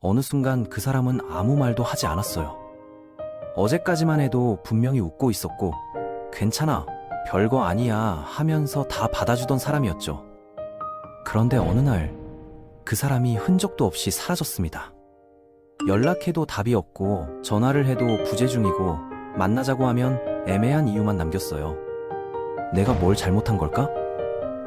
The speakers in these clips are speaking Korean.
어느 순간 그 사람은 아무 말도 하지 않았어요. 어제까지만 해도 분명히 웃고 있었고, 괜찮아, 별거 아니야 하면서 다 받아주던 사람이었죠. 그런데 어느 날, 그 사람이 흔적도 없이 사라졌습니다. 연락해도 답이 없고, 전화를 해도 부재 중이고, 만나자고 하면 애매한 이유만 남겼어요. 내가 뭘 잘못한 걸까?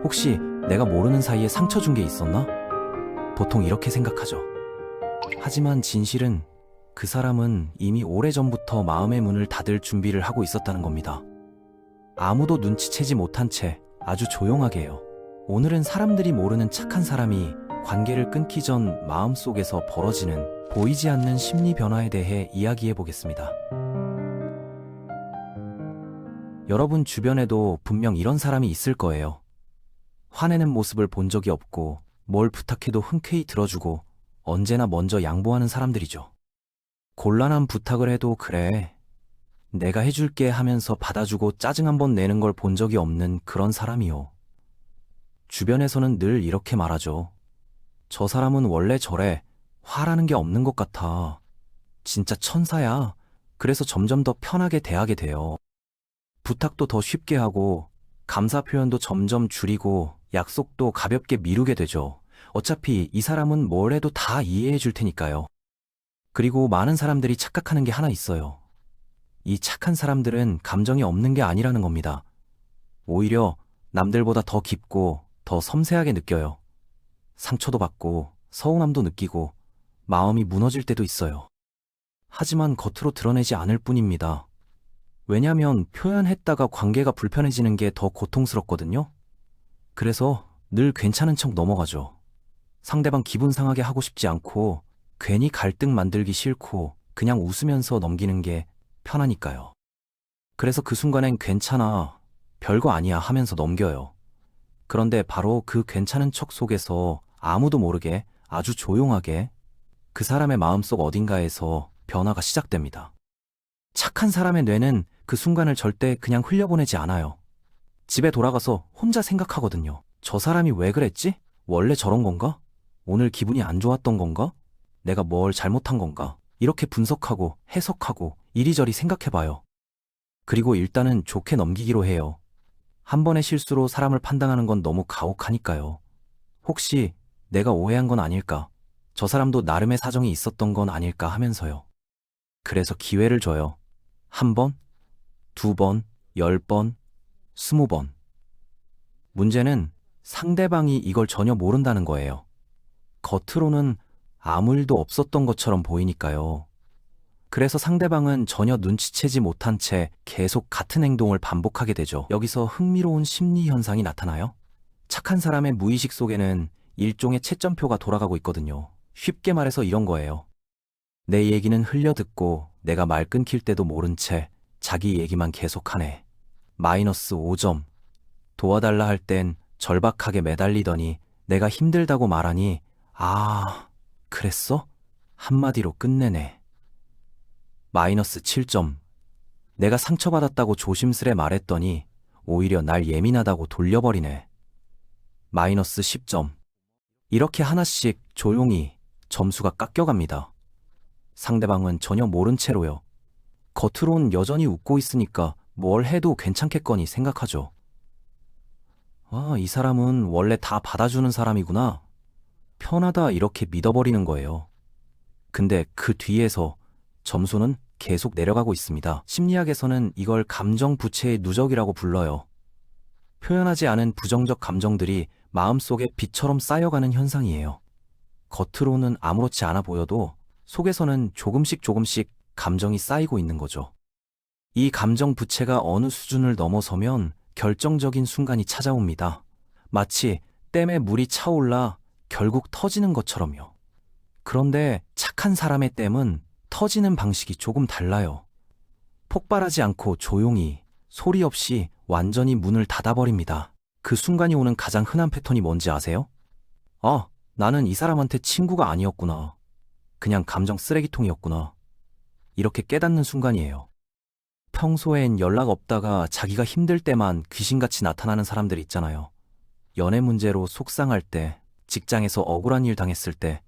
혹시 내가 모르는 사이에 상처 준 게 있었나? 보통 이렇게 생각하죠. 하지만 진실은 그 사람은 이미 오래전부터 마음의 문을 닫을 준비를 하고 있었다는 겁니다. 아무도 눈치채지 못한 채 아주 조용하게요. 오늘은 사람들이 모르는 착한 사람이 관계를 끊기 전 마음속에서 벌어지는 보이지 않는 심리 변화에 대해 이야기해 보겠습니다. 여러분 주변에도 분명 이런 사람이 있을 거예요. 화내는 모습을 본 적이 없고 뭘 부탁해도 흔쾌히 들어주고 언제나 먼저 양보하는 사람들이죠. 곤란한 부탁을 해도 그래, 내가 해줄게 하면서 받아주고 짜증 한번 내는 걸 본 적이 없는 그런 사람이요. 주변에서는 늘 이렇게 말하죠. 저 사람은 원래 저래, 화라는 게 없는 것 같아. 진짜 천사야. 그래서 점점 더 편하게 대하게 돼요. 부탁도 더 쉽게 하고 감사 표현도 점점 줄이고 약속도 가볍게 미루게 되죠. 어차피 이 사람은 뭘 해도 다 이해해 줄 테니까요. 그리고 많은 사람들이 착각하는 게 하나 있어요. 이 착한 사람들은 감정이 없는 게 아니라는 겁니다. 오히려 남들보다 더 깊고 더 섬세하게 느껴요. 상처도 받고 서운함도 느끼고 마음이 무너질 때도 있어요. 하지만 겉으로 드러내지 않을 뿐입니다. 왜냐면 표현했다가 관계가 불편해지는 게 더 고통스럽거든요. 그래서 늘 괜찮은 척 넘어가죠. 상대방 기분 상하게 하고 싶지 않고 괜히 갈등 만들기 싫고 그냥 웃으면서 넘기는 게 편하니까요. 그래서 그 순간엔 괜찮아, 별거 아니야 하면서 넘겨요. 그런데 바로 그 괜찮은 척 속에서 아무도 모르게 아주 조용하게 그 사람의 마음속 어딘가에서 변화가 시작됩니다. 착한 사람의 뇌는 그 순간을 절대 그냥 흘려보내지 않아요. 집에 돌아가서 혼자 생각하거든요. 저 사람이 왜 그랬지? 원래 저런 건가? 오늘 기분이 안 좋았던 건가? 내가 뭘 잘못한 건가? 이렇게 분석하고 해석하고 이리저리 생각해봐요. 그리고 일단은 좋게 넘기기로 해요. 한 번의 실수로 사람을 판단하는 건 너무 가혹하니까요. 혹시 내가 오해한 건 아닐까? 저 사람도 나름의 사정이 있었던 건 아닐까 하면서요. 그래서 기회를 줘요. 1번, 2번, 10번, 20번. 문제는 상대방이 이걸 전혀 모른다는 거예요. 겉으로는 아무 일도 없었던 것처럼 보이니까요. 그래서 상대방은 전혀 눈치채지 못한 채 계속 같은 행동을 반복하게 되죠. 여기서 흥미로운 심리 현상이 나타나요. 착한 사람의 무의식 속에는 일종의 채점표가 돌아가고 있거든요. 쉽게 말해서 이런 거예요. 내 얘기는 흘려듣고 내가 말 끊길 때도 모른 채 자기 얘기만 계속하네. 마이너스 5점. 도와달라 할 땐 절박하게 매달리더니 내가 힘들다고 말하니 아, 그랬어? 한마디로 끝내네. 마이너스 7점. 내가 상처받았다고 조심스레 말했더니 오히려 날 예민하다고 돌려버리네. 마이너스 10점. 이렇게 하나씩 조용히 점수가 깎여갑니다. 상대방은 전혀 모른 채로요. 겉으론 여전히 웃고 있으니까 뭘 해도 괜찮겠거니 생각하죠. 아, 이 사람은 원래 다 받아주는 사람이구나. 편하다 이렇게 믿어버리는 거예요. 근데 그 뒤에서 점수는 계속 내려가고 있습니다. 심리학에서는 이걸 감정 부채의 누적이라고 불러요. 표현하지 않은 부정적 감정들이 마음속에 빛처럼 쌓여가는 현상이에요. 겉으로는 아무렇지 않아 보여도 속에서는 조금씩 감정이 쌓이고 있는 거죠. 이 감정 부채가 어느 수준을 넘어서면 결정적인 순간이 찾아옵니다. 마치 댐에 물이 차올라 결국 터지는 것처럼요. 그런데 착한 사람의 댐은 터지는 방식이 조금 달라요. 폭발하지 않고 조용히, 소리 없이 완전히 문을 닫아버립니다. 그 순간이 오는 가장 흔한 패턴이 뭔지 아세요? 아, 나는 이 사람한테 친구가 아니었구나. 그냥 감정 쓰레기통이었구나. 이렇게 깨닫는 순간이에요. 평소엔 연락 없다가 자기가 힘들 때만 귀신같이 나타나는 사람들 있잖아요. 연애 문제로 속상할 때, 직장에서 억울한 일 당했을 때,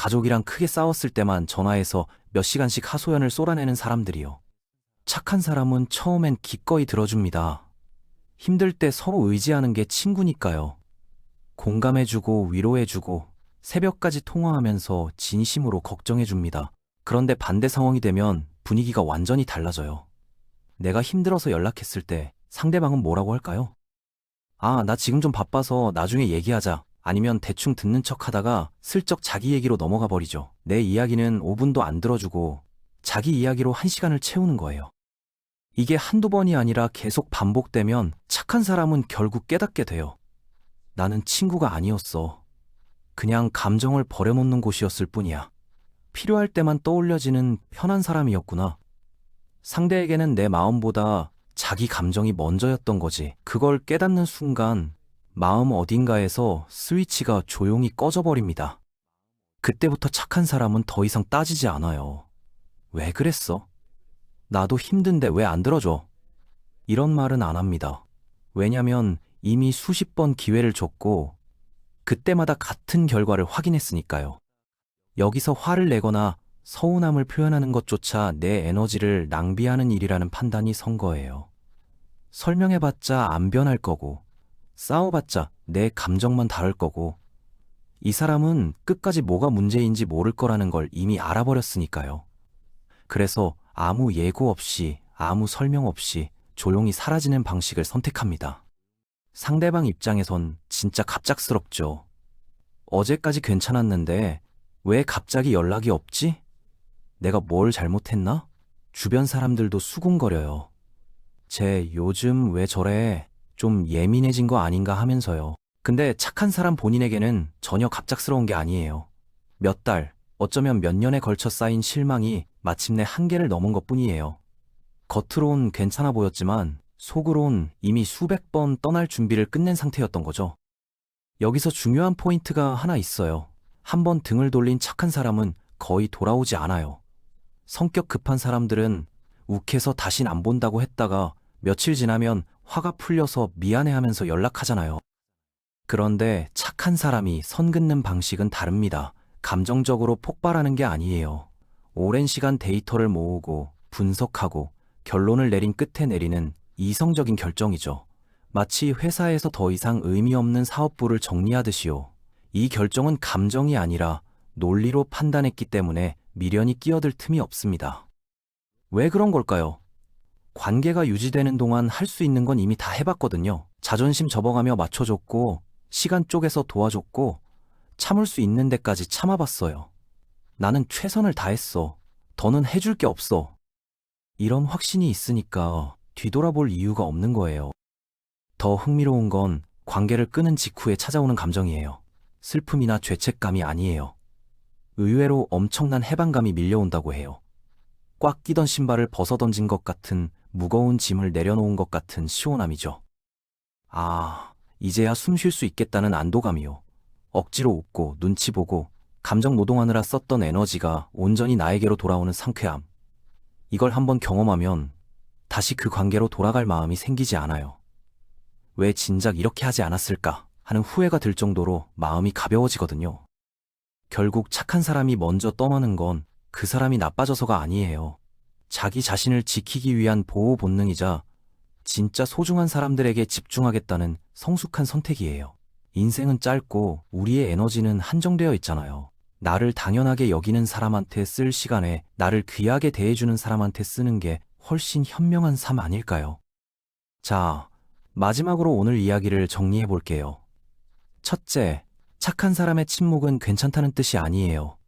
가족이랑 크게 싸웠을 때만 전화해서 몇 시간씩 하소연을 쏟아내는 사람들이요. 착한 사람은 처음엔 기꺼이 들어줍니다. 힘들 때 서로 의지하는 게 친구니까요. 공감해주고 위로해주고 새벽까지 통화하면서 진심으로 걱정해줍니다. 그런데 반대 상황이 되면 분위기가 완전히 달라져요. 내가 힘들어서 연락했을 때 상대방은 뭐라고 할까요? 아, 나 지금 좀 바빠서 나중에 얘기하자. 아니면 대충 듣는 척 하다가 슬쩍 자기 얘기로 넘어가 버리죠. 내 이야기는 5분도 안 들어주고 자기 이야기로 1시간을 채우는 거예요. 이게 한두 번이 아니라 계속 반복되면 착한 사람은 결국 깨닫게 돼요. 나는 친구가 아니었어. 그냥 감정을 버려놓는 곳이었을 뿐이야. 필요할 때만 떠올려지는 편한 사람이었구나. 상대에게는 내 마음보다 자기 감정이 먼저였던 거지. 그걸 깨닫는 순간 마음 어딘가에서 스위치가 조용히 꺼져버립니다. 그때부터 착한 사람은 더 이상 따지지 않아요. 왜 그랬어? 나도 힘든데 왜 안 들어줘? 이런 말은 안 합니다. 왜냐면 이미 수십 번 기회를 줬고 그때마다 같은 결과를 확인했으니까요. 여기서 화를 내거나 서운함을 표현하는 것조차 내 에너지를 낭비하는 일이라는 판단이 선 거예요. 설명해봤자 안 변할 거고, 싸워봤자 내 감정만 다를 거고, 이 사람은 끝까지 뭐가 문제인지 모를 거라는 걸 이미 알아버렸으니까요. 그래서 아무 예고 없이, 아무 설명 없이 조용히 사라지는 방식을 선택합니다. 상대방 입장에선 진짜 갑작스럽죠. 어제까지 괜찮았는데 왜 갑자기 연락이 없지? 내가 뭘 잘못했나? 주변 사람들도 수군거려요. 쟤 요즘 왜 저래? 좀 예민해진 거 아닌가 하면서요. 근데 착한 사람 본인에게는 전혀 갑작스러운 게 아니에요. 몇 달, 어쩌면 몇 년에 걸쳐 쌓인 실망이 마침내 한계를 넘은 것뿐이에요. 겉으론 괜찮아 보였지만 속으론 이미 수백 번 떠날 준비를 끝낸 상태였던 거죠. 여기서 중요한 포인트가 하나 있어요. 한번 등을 돌린 착한 사람은 거의 돌아오지 않아요. 성격 급한 사람들은 욱해서 다신 안 본다고 했다가 며칠 지나면 화가 풀려서 미안해하면서 연락하잖아요. 그런데 착한 사람이 선 긋는 방식은 다릅니다. 감정적으로 폭발하는 게 아니에요. 오랜 시간 데이터를 모으고 분석하고 결론을 내린 끝에 내리는 이성적인 결정이죠. 마치 회사에서 더 이상 의미 없는 사업부를 정리하듯이요. 이 결정은 감정이 아니라 논리로 판단했기 때문에 미련이 끼어들 틈이 없습니다. 왜 그런 걸까요? 관계가 유지되는 동안 할 수 있는 건 이미 다 해봤거든요. 자존심 접어가며 맞춰줬고, 시간 쪼개서 도와줬고, 참을 수 있는 데까지 참아봤어요. 나는 최선을 다했어. 더는 해줄 게 없어. 이런 확신이 있으니까 뒤돌아볼 이유가 없는 거예요. 더 흥미로운 건 관계를 끊은 직후에 찾아오는 감정이에요. 슬픔이나 죄책감이 아니에요. 의외로 엄청난 해방감이 밀려온다고 해요. 꽉 끼던 신발을 벗어던진 것 같은 무거운 짐을 내려놓은 것 같은 시원함이죠. 아, 이제야 숨 쉴 수 있겠다는 안도감이요. 억지로 웃고 눈치 보고 감정 노동하느라 썼던 에너지가 온전히 나에게로 돌아오는 상쾌함. 이걸 한번 경험하면 다시 그 관계로 돌아갈 마음이 생기지 않아요. 왜 진작 이렇게 하지 않았을까 하는 후회가 들 정도로 마음이 가벼워지거든요. 결국 착한 사람이 먼저 떠나는 건 그 사람이 나빠져서가 아니에요. 자기 자신을 지키기 위한 보호 본능이자 진짜 소중한 사람들에게 집중하겠다는 성숙한 선택이에요. 인생은 짧고 우리의 에너지는 한정되어 있잖아요. 나를 당연하게 여기는 사람한테 쓸 시간에 나를 귀하게 대해주는 사람한테 쓰는 게 훨씬 현명한 삶 아닐까요? 자, 마지막으로 오늘 이야기를 정리해 볼게요. 첫째, 착한 사람의 침묵은 괜찮다는 뜻이 아니에요.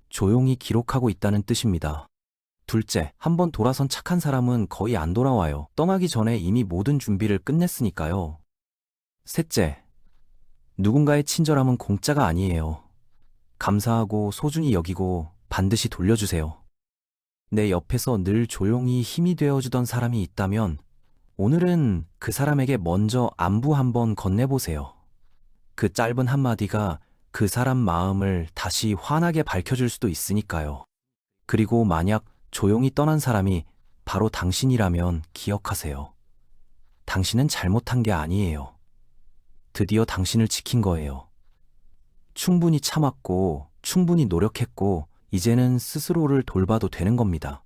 조용히 기록하고 있다는 뜻입니다. 둘째, 한번 돌아선 착한 사람은 거의 안 돌아와요. 떠나기 전에 이미 모든 준비를 끝냈으니까요. 셋째, 누군가의 친절함은 공짜가 아니에요. 감사하고 소중히 여기고 반드시 돌려주세요. 내 옆에서 늘 조용히 힘이 되어주던 사람이 있다면 오늘은 그 사람에게 먼저 안부 한번 건네보세요. 그 짧은 한마디가 그 사람 마음을 다시 환하게 밝혀줄 수도 있으니까요. 그리고 만약 조용히 떠난 사람이 바로 당신이라면 기억하세요. 당신은 잘못한 게 아니에요. 드디어 당신을 지킨 거예요. 충분히 참았고 충분히 노력했고, 이제는 스스로를 돌봐도 되는 겁니다.